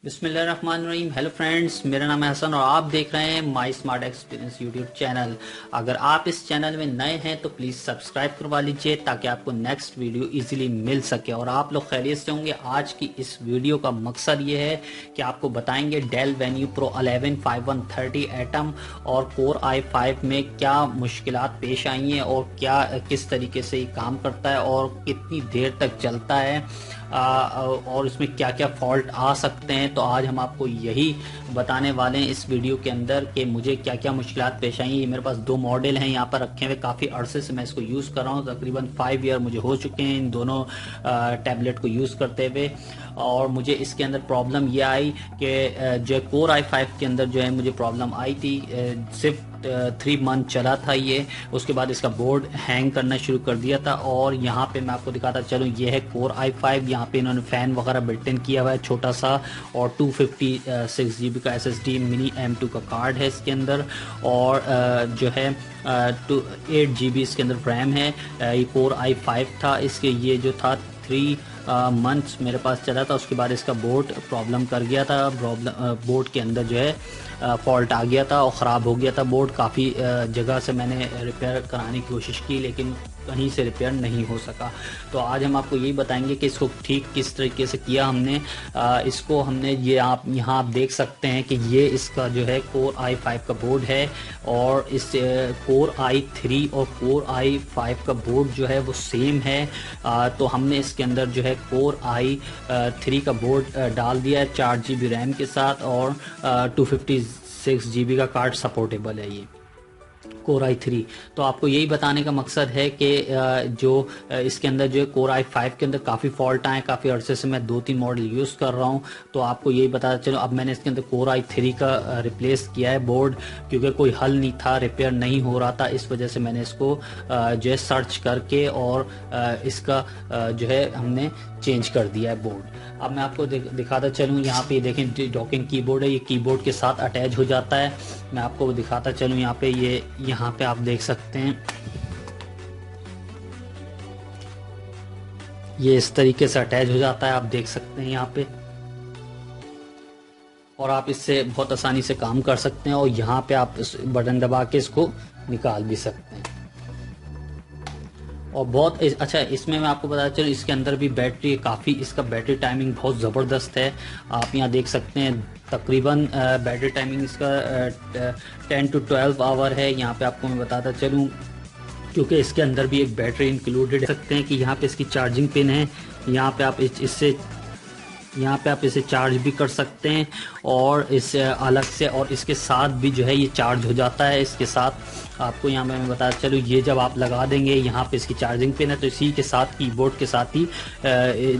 बिस्मिल्लाहिर्रहमानिर्रहीम। Hello friends, मेरा नाम है हसन और आप देख रहे हैं माई स्मार्ट एक्सपीरियंस यूट्यूब चैनल। अगर आप इस चैनल में नए हैं तो प्लीज़ सब्सक्राइब करवा लीजिए ताकि आपको नेक्स्ट वीडियो इजीली मिल सके और आप लोग खैरियत से होंगे। आज की इस वीडियो का मकसद ये है कि आपको बताएंगे डेल वेन्यू प्रो 11 5130 एटम और कोर i5 में क्या मुश्किलात पेश आई हैं और क्या किस तरीके से ये काम करता है और कितनी देर तक चलता है और इसमें क्या क्या फॉल्ट आ सकते हैं। तो आज हम आपको यही बताने वाले हैं इस वीडियो के अंदर कि मुझे क्या क्या मुश्किलात पेश आई हैं। ये मेरे पास दो मॉडल हैं यहाँ पर रखे हुए, काफ़ी अरसे से मैं इसको यूज़ कर रहा हूँ। तकरीबन 5 ईयर मुझे हो चुके हैं इन दोनों टैबलेट को यूज़ करते हुए। और मुझे इसके अंदर प्रॉब्लम ये आई कि जो कोर i5 के अंदर जो है मुझे प्रॉब्लम आई थी। सिर्फ 3 मंथ चला था ये, उसके बाद इसका बोर्ड हैंग करना शुरू कर दिया था। और यहाँ पे मैं आपको दिखाता चलूँ, ये है कोर i5। यहाँ पे इन्होंने फ़ैन वगैरह बिल्ट इन किया हुआ है छोटा सा, और 256 GB का SSD मिनी M2 का कार्ड है इसके अंदर, और जो है 8 GB इसके अंदर रैम है। ये कोर i5 था, इसके ये जो था 3 मंथ्स मेरे पास चला था। उसके बाद इसका बोर्ड प्रॉब्लम कर गया था, बोर्ड के अंदर जो है फॉल्ट आ गया था और ख़राब हो गया था बोर्ड। काफ़ी जगह से मैंने रिपेयर कराने की कोशिश की लेकिन कहीं से रिपेयर नहीं हो सका। तो आज हम आपको यही बताएंगे कि इसको ठीक किस तरीके से किया हमने। इसको हमने ये आप यहाँ आप देख सकते हैं कि ये इसका जो है कोर i5 का बोर्ड है और इस कोर i3 और कोर i5 का बोर्ड जो है वो सेम है। तो हमने इसके अंदर जो है कोर i3 का बोर्ड डाल दिया है 4 GB रैम के साथ, और 256 GB का कार्ड सपोर्टेबल है ये कोर i3। तो आपको यही बताने का मकसद है कि जो इसके अंदर जो है कोर i5 के अंदर काफ़ी फॉल्ट आए। काफ़ी अरसे से मैं 2-3 मॉडल यूज़ कर रहा हूँ, तो आपको यही बता चलो। अब मैंने इसके अंदर कोर i3 का रिप्लेस किया है बोर्ड, क्योंकि कोई हल नहीं था, रिपेयर नहीं हो रहा था। इस वजह से मैंने इसको जो है सर्च करके और इसका जो है हमने चेंज कर दिया है बोर्ड। अब मैं आपको दिखाता चलूँ, यहाँ पे देखें डॉकिंग कीबोर्ड है, ये कीबोर्ड के साथ अटैच हो जाता है। मैं आपको दिखाता चलूँ, यहाँ पे ये यहाँ पे आप देख सकते हैं ये इस तरीके से अटैच हो जाता है, आप देख सकते हैं यहाँ पे। और आप इससे बहुत आसानी से काम कर सकते हैं और यहाँ पे आप इस बटन दबा के इसको निकाल भी सकते हैं। और बहुत अच्छा, इसमें मैं आपको बताता चलूँ इसके अंदर भी बैटरी काफ़ी, इसका बैटरी टाइमिंग बहुत ज़बरदस्त है। आप यहाँ देख सकते हैं तकरीबन बैटरी टाइमिंग इसका 10 to 12 आवर है। यहाँ पे आपको मैं बताता चलूँ, क्योंकि इसके अंदर भी एक बैटरी इंक्लूडेड है। सकते हैं कि यहाँ पे इसकी चार्जिंग पिन है, यहाँ पे आप यहाँ पे आप इसे चार्ज भी कर सकते हैं और इसे अलग से, और इसके साथ भी जो है ये चार्ज हो जाता है। इसके साथ आपको यहाँ मैं बता चलूँ, ये जब आप लगा देंगे यहाँ पे इसकी चार्जिंग पिन है, तो इसी के साथ कीबोर्ड के साथ ही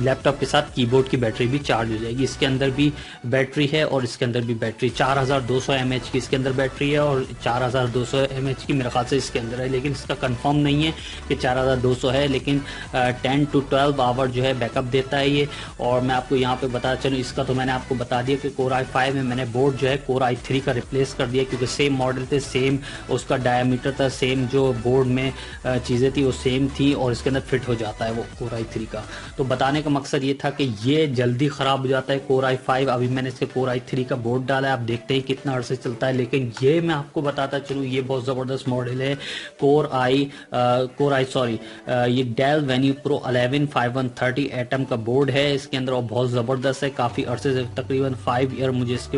लैपटॉप के साथ कीबोर्ड की बैटरी भी चार्ज हो जाएगी। इसके अंदर भी बैटरी है और इसके अंदर भी बैटरी 4200 mAh की इसके अंदर बैटरी है और 4200 mAh की मेरे ख्याल से इसके अंदर है, लेकिन इसका कंफर्म नहीं है कि 4200 है, लेकिन 10 to 12 आवर जो है बैकअप देता है ये। और मैं आपको यहाँ पे बता चलूँ, इसका तो मैंने आपको बता दिया कि कोर i5 में मैंने बोर्ड जो है कोर i3 का रिप्लेस कर दिया, क्योंकि सेम मॉडल थे, सेम उसका डायमीटर था, सेम जो बोर्ड में चीज़ें थी वो सेम थी और इसके अंदर फिट हो जाता है वो कोर i3 का। तो बताने का मकसद ये था कि ये जल्दी ख़राब हो जाता है कोर i5। अभी मैंने इसके कोर i3 का बोर्ड डाला है, आप देखते हैं कितना अर्से चलता है। लेकिन ये मैं आपको बताता चलूँ, ये बहुत ज़बरदस्त मॉडल है ये डेल वेन्यू प्रो 11 5130 एटम का बोर्ड है इसके अंदर और बहुत ज़बरदस्त है। काफ़ी अरसे से तकरीबन 5 ईयर मुझे इसको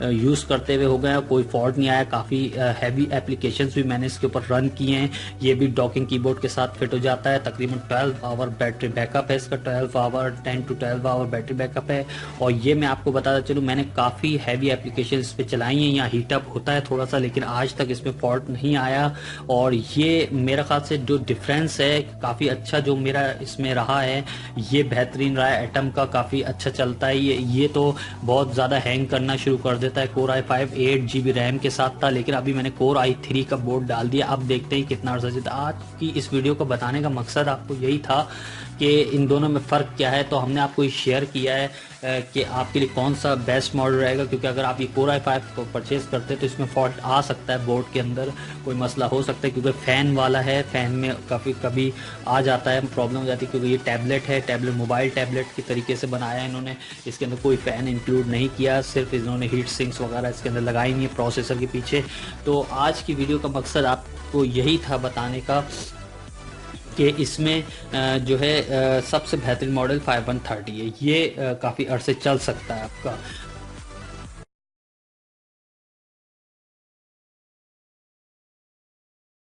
यूज़ करते हुए हो गए, कोई फॉल्ट नहीं आया। काफ़ी हैवी एप्लीकेशंस भी मैंने इसके ऊपर रन किए हैं। ये भी डॉकिंग कीबोर्ड के साथ फिट हो जाता है। तकरीबन 12 आवर बैटरी बैकअप है इसका, 12 hour 10 to 12 hour battery backup है। और ये मैं आपको बताता चलूँ, मैंने काफ़ी हैवी एप्लीकेशन इस पर चलाई हैं। यहाँ हीटअप होता है थोड़ा सा, लेकिन आज तक इसमें फॉल्ट नहीं आया। और ये मेरे ख्याल से जो डिफरेंस है काफ़ी अच्छा जो मेरा इसमें रहा है, ये बेहतरीन रहा है। एटम का काफ़ी अच्छा चलता है ये तो बहुत ज़्यादा हैंग करना शुरू कर देता है। कोर i5 8 GB रैम के साथ था, लेकिन अभी मैंने कोर i3 का बोर्ड डाल दिया। अब देखते हैं कितना अर्सा चलता है। आज की इस वीडियो को बताने का मकसद आपको यही था कि इन दोनों में फ़र्क क्या है, तो हमने आपको ये शेयर किया है कि आपके लिए कौन सा बेस्ट मॉडल रहेगा। क्योंकि अगर आप ये Core i5 परचेज़ करते हैं तो इसमें फॉल्ट आ सकता है, बोर्ड के अंदर कोई मसला हो सकता है, क्योंकि फ़ैन वाला है, फ़ैन में काफ़ी कभी आ जाता है, प्रॉब्लम हो जाती है। क्योंकि ये टैबलेट है, टैबलेट मोबाइल टैबलेट की तरीके से बनाया है इन्होंने, इसके अंदर कोई फ़ैन इंक्लूड नहीं किया, सिर्फ इन्होंने हीट सिंक्स वगैरह इसके अंदर लगाई नहीं है प्रोसेसर के पीछे। तो आज की वीडियो का मकसद आपको यही था बताने का कि इसमें जो है सबसे बेहतरीन मॉडल 5130 है, ये काफ़ी अरसे चल सकता है आपका।